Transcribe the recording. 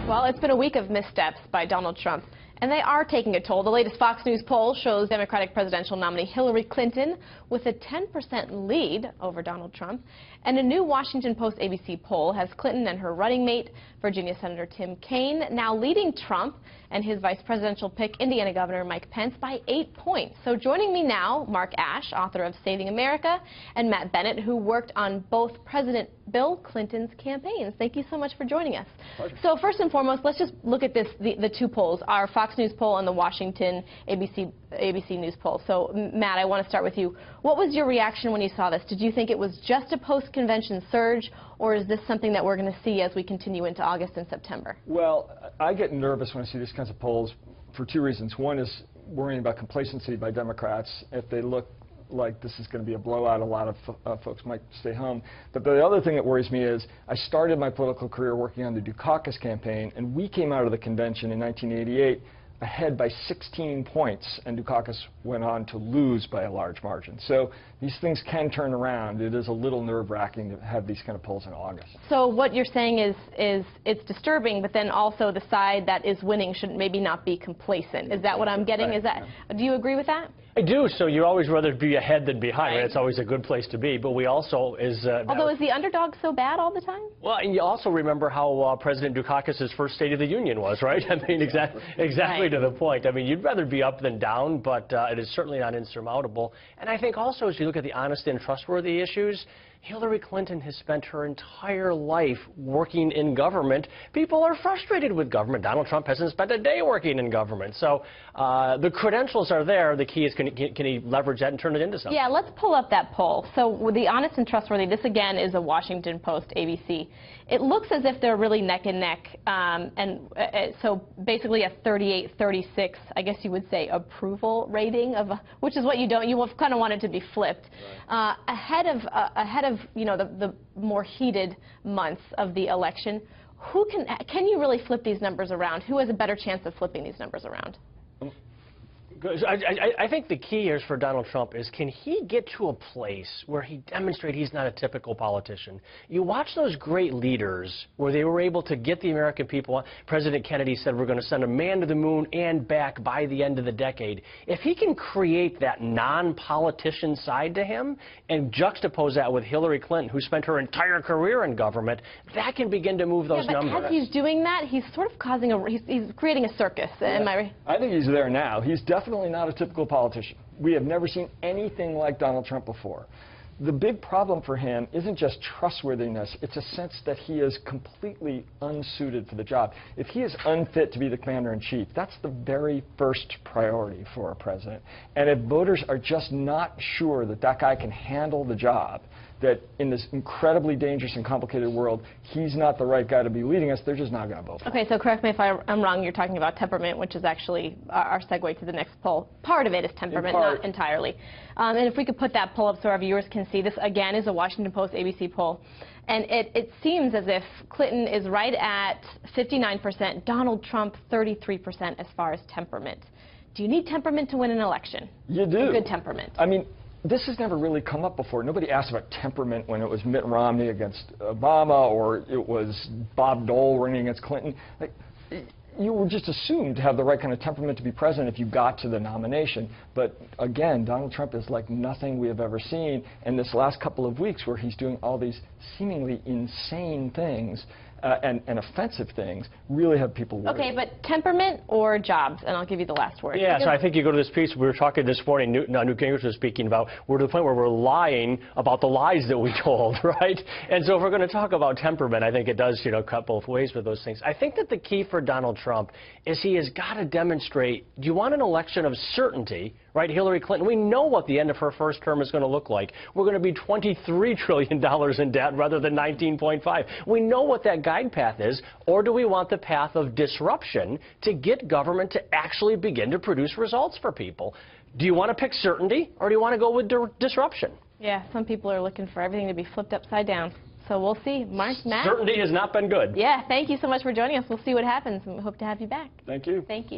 Well, it's been a week of missteps by Donald Trump, and they are taking a toll. The latest Fox News poll shows Democratic presidential nominee Hillary Clinton with a 10% lead over Donald Trump. And a new Washington Post ABC poll has Clinton and her running mate, Virginia Senator Tim Kaine, now leading Trump and his vice presidential pick, Indiana Governor Mike Pence, by 8 points. So joining me now, Mark Ashe, author of Saving America, and Matt Bennett, who worked on both President Bill Clinton's campaigns. Thank you so much for joining us. Pleasure. So first and foremost, let's just look at the two polls, our Fox News poll and the Washington ABC News poll. So Matt, I want to start with you. What was your reaction when you saw this? Did you think it was just a post-convention surge, or is this something that we're going to see as we continue into August and September? Well, I get nervous when I see these kinds of polls for two reasons. One is worrying about complacency by Democrats. If they look like this is going to be a blowout, a lot of folks might stay home. But the other thing that worries me is I started my political career working on the Dukakis campaign, and we came out of the convention in 1988 ahead by 16 points, and Dukakis went on to lose by a large margin. So these things can turn around. It is a little nerve-wracking to have these kind of polls in August. So what you're saying is it's disturbing, but then also the side that is winning should maybe not be complacent. Is that what I'm getting? Right. Is that? Do you agree with that? I do. So you always rather be ahead than behind. Right? It's always a good place to be. But we also although is the underdog so bad all the time? Well, and you also remember how President Dukakis' first State of the Union was, right? I mean, exactly Right. to the point. I mean, you'd rather be up than down, but it is certainly not insurmountable. And I think also, as you look at the honest and trustworthy issues, Hillary Clinton has spent her entire life working in government. People are frustrated with government. Donald Trump hasn't spent a day working in government. So the credentials are there. The key is can he leverage that and turn it into something? Yeah, let's pull up that poll. So with the honest and trustworthy, this again is a Washington Post ABC. It looks as if they're really neck and neck. So basically a 38-36, I guess you would say, approval rating, which is what you don't. You kind of want it to be flipped. Right. Ahead of you know the more heated months of the election. Who can you really flip these numbers around? Who has a better chance of flipping these numbers around? I think the key here for Donald Trump is, can he get to a place where he demonstrates he's not a typical politician? You watch those great leaders where they were able to get the American people. President Kennedy said we're going to send a man to the moon and back by the end of the decade. If he can create that non-politician side to him and juxtapose that with Hillary Clinton, who spent her entire career in government, that can begin to move those numbers. But as he's doing that, he's sort of causing he's creating a circus. Yeah. Am I right? I think he's there now. He's definitely not a typical politician. We have never seen anything like Donald Trump before. The big problem for him isn't just trustworthiness, it's a sense that he is completely unsuited for the job. If he is unfit to be the commander-in-chief, that's the very first priority for a president. And if voters are just not sure that that guy can handle the job, that in this incredibly dangerous and complicated world, he's not the right guy to be leading us, they're just not going to vote for him. Okay, so correct me if I'm wrong, you're talking about temperament, which is actually our segue to the next poll. Part of it is temperament, not entirely. And if we could put that poll up so our viewers can see, this again is a Washington Post ABC poll. And it seems as if Clinton is right at 59%, Donald Trump 33% as far as temperament. Do you need temperament to win an election? You do. Good temperament. I mean, this has never really come up before. Nobody asked about temperament when it was Mitt Romney against Obama, or it was Bob Dole running against Clinton. Like, you were just assumed to have the right kind of temperament to be president if you got to the nomination. But again, Donald Trump is like nothing we have ever seen. And this last couple of weeks where he's doing all these seemingly insane things and offensive things really have people worried. Okay, but temperament or jobs? And I'll give you the last word. Yeah, so I think you go to this piece we were talking this morning, Newt Gingrich was speaking about, we're to the point where we're lying about the lies that we told, right? And so if we're going to talk about temperament, I think it does, cut both ways with those things. I think that the key for Donald Trump is he has got to demonstrate, do you want an election of certainty, right? Hillary Clinton, we know what the end of her first term is going to look like. We're going to be $23 trillion in debt rather than 19.5. We know what that guide path is. Or do we want the path of disruption to get government to actually begin to produce results for people? Do you want to pick certainty, or do you want to go with disruption? Yeah, some people are looking for everything to be flipped upside down. So we'll see. Mark, Matt? Certainty has not been good. Yeah, thank you so much for joining us. We'll see what happens, and we hope to have you back. Thank you. Thank you.